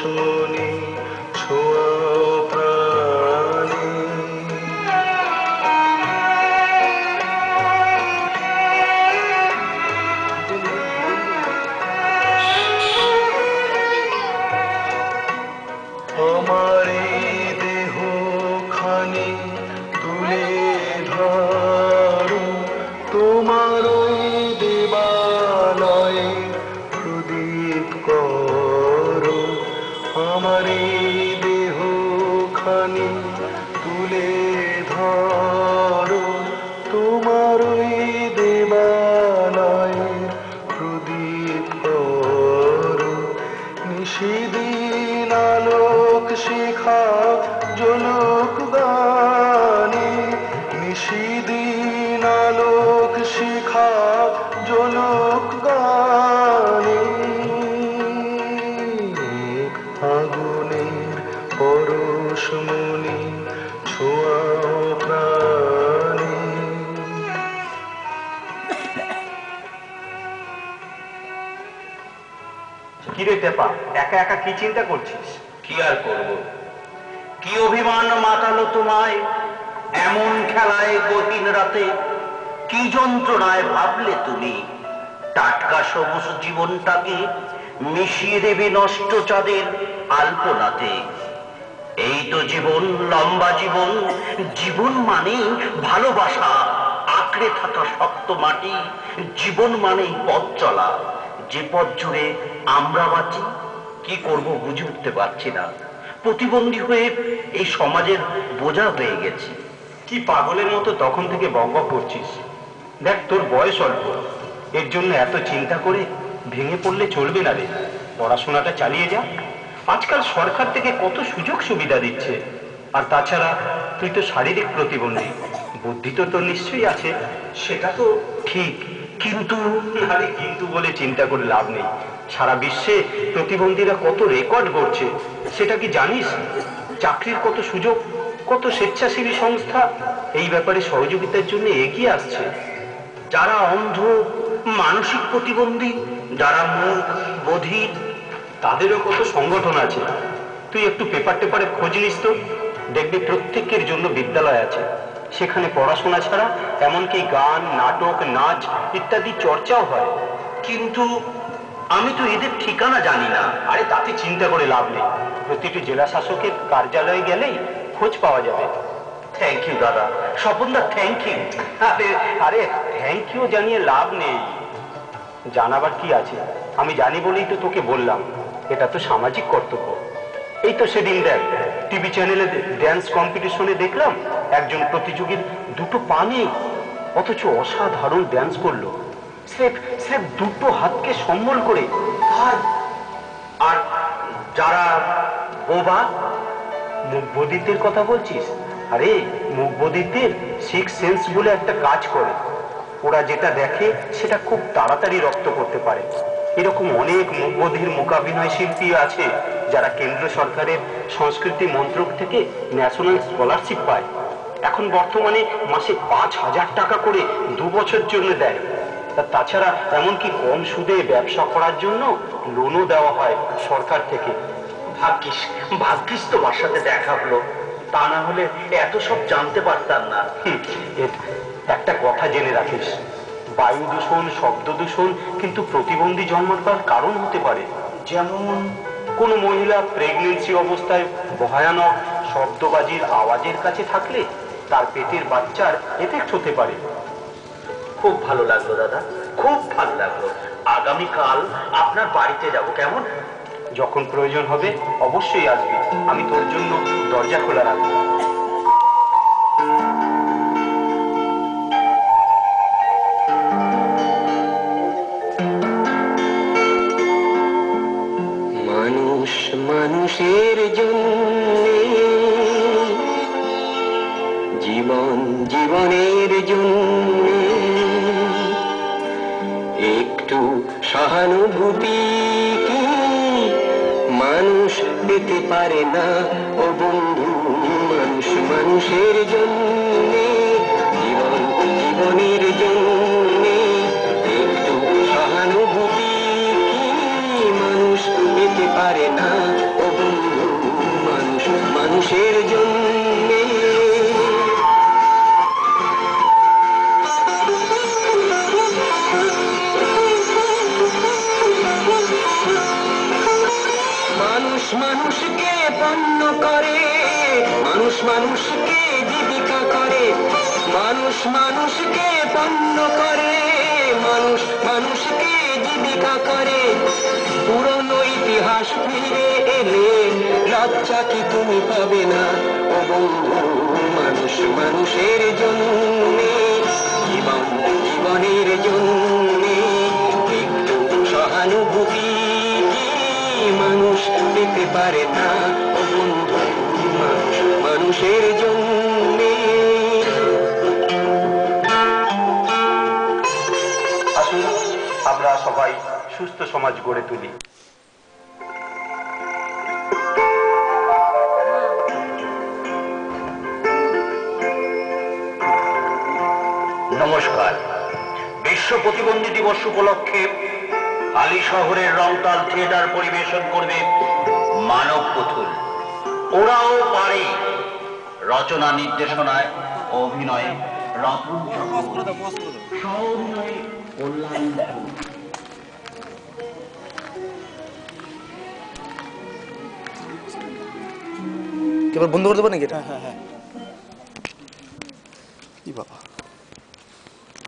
পরশমণি ছোঁয়াও প্রাণে। আমার এই দেহ খানি তুলে ধরো, তোমার ওই দেবালয়ে প্রদীপ করো। আমার এই দেহ খানি তুলে ধরো, তোমার ওই দেবালয়ে প্রদীপ করো। নিশিদিন আলোক শিখা জ্বলুক গানে, নিশিদিন আলোক শিখা জ্বলুক গানে। আগুনের পরশমণি ছোঁয়াও প্রাণে। কিরে টেপা, একা একা কি চিন্তা করছিস? কি আর করব, কি অভিমান মাতালো তোমায় এমন খেলায় গহীন রাতে? কি যন্ত্রণায় ভাবলে তুমি টাটকা সবুজ জীবনটাকে মিশিয়ে দেবে নষ্ট চাঁদের আলপনাতে? এই তো জীবন, লম্বা জীবন। জীবন মানে ভালোবাসা, আঁকড়ে থাকা শক্ত মাটি। জীবন মানেই পথ চলা, যে পথ জুড়ে আমরা বাঁচি। কি করব বুঝে উঠতে পারছি না। প্রতিবন্ধী হয়ে এই সমাজের বোঝা হয়ে গেছি। কি পাগলের মতো তখন থেকে বকবক করছিস? দেখ, তোর বয়স অল্প, এর জন্য এত চিন্তা করে ভেঙে পড়লে চলবে না রে। পড়াশোনাটা চালিয়ে যা। আজকাল সরকার থেকে কত সুযোগ সুবিধা দিচ্ছে। আর তাছাড়া তুই তো শারীরিক প্রতিবন্ধী, বুদ্ধি তো তোর নিশ্চয়ই আছে। সেটা তো ঠিক, কিন্তু আরে কিন্তু বলে চিন্তা করে লাভ নেই। সারা বিশ্বে প্রতিবন্ধীরা কত রেকর্ড গড়ছে, সেটা কি জানিস? চাকরির কত সুযোগ, কত স্বেচ্ছাসেবী সংস্থা এই ব্যাপারে সহযোগিতার জন্য এগিয়ে আসছে। যারা অন্ধ, মানসিক প্রতিবন্ধী, যারা মূক, বধির, তাদেরও কত সংগঠন আছে। তুই একটু পেপার টেপারে খোঁজ নিস তো, দেখবি প্রত্যেকের জন্য বিদ্যালয় আছে। সেখানে পড়াশোনা ছাড়া এমনকি গান, নাটক, নাচ ইত্যাদি চর্চাও হয়। কিন্তু আমি তো এদের ঠিকানা জানি না। আরে তাতে চিন্তা করে লাভ নেই, প্রতিটি জেলা শাসকের কার্যালয়ে গেলেই খোঁজ পাওয়া যাবে। থ্যাংক ইউ দাদা, স্বপনদা, থ্যাংক ইউ। আরে আরে থ্যাংক ইউ জানিয়ে লাভ নেই, জানাবার কি আছে? আমি জানি বলেই তো তোকে বললাম, এটা তো সামাজিক কর্তব্য। এই তো সেদিন দেখ, টিভি চ্যানেলে ড্যান্স কম্পিটিশনে দেখলাম একজন প্রতিযোগীর দুটো পা নেই, অথচ অসাধারণ ড্যান্স করলো। স্রেফ দুটো হাতকে সম্বল করে। আর যারা বোবা, মুখবধিরদের কথা বলছিস? আরে মুখবধিরদের সিক্স সেন্স বলে একটা কাজ করে। ওরা যেটা দেখে সেটা খুব তাড়াতাড়ি রপ্ত করতে পারে। এরকম অনেক মুখবধির মূকাভিনয় শিল্পী আছে যারা কেন্দ্র সরকারের সংস্কৃতি মন্ত্রক থেকে ন্যাশনাল স্কলারশিপ পায়। এখন বর্তমানে মাসে 5,000 টাকা করে 2 বছর জন্য দেয়। তাছাড়া এমনকি কম সুদে ব্যবসা করার জন্য লোনও দেওয়া হয় সরকার থেকে। ভাগ্যিস তোমার সাথে দেখা হলো, তা না হলে এত সব জানতে পারতাম না। একটা কথা জেনে রাখিস, বায়ু দূষণ, শব্দ দূষণ কিন্তু প্রতিবন্ধী জন্মাবার কারণ হতে পারে। যেমন কোনো মহিলা প্রেগনেন্সি অবস্থায় ভয়ানক শব্দবাজির আওয়াজের কাছে থাকলে তার পেটের বাচ্চার এফেক্ট হতে পারে। খুব ভালো লাগলো দাদা, খুব ভালো লাগলো। আগামীকাল আপনার বাড়িতে যাব, কেমন? যখন প্রয়োজন হবে অবশ্যই আসবি, আমি তোর জন্য দরজা খোলা রাখবো। মানুষ মানুষের জন্য, জীবন জীবনের জন্য একটু সহানুভূতি কি মানুষ পেতে পারে না? ও বন্ধু, মানুষ মানুষের জন্য, জীবন জীবনের জন্য একটু সহানুভূতি কি মানুষ পেতে পারে না? ও মানুষকে পণ্য করে, মানুষ মানুষকে জীবিকা করে, মানুষ মানুষকে পণ্য করে, মানুষ মানুষকে জীবিকা করে। পুরনো ইতিহাস ফিরে এলে লজ্জা কি তুমি পাবে না ও বন্ধু? মানুষ মানুষের জন্যে, জীবন জীবনের জন্যে একটু সহানুভূতি মানুষ পেতে পারে না ও বন্ধু? মানুষ মানুষের জন্যে। আসুন আমরা সবাই সুস্থ সমাজ গড়ে তুলি। নমস্কার। বিশ্ব প্রতিবন্ধী দিবস উপলক্ষে হালি শহরের রংতাল থিয়েটার পরিবেশন করবে মানব পুতুল ওরাও পারে। রচনা নির্দেশনায় ও অভিনয়ে রতন চক্রবর্তী, সহ-অভিনয়ে কল্যাণ ঘোষ। এবার বন্ধ করে দেবো নাকি এটা? হ্যাঁ হ্যাঁ।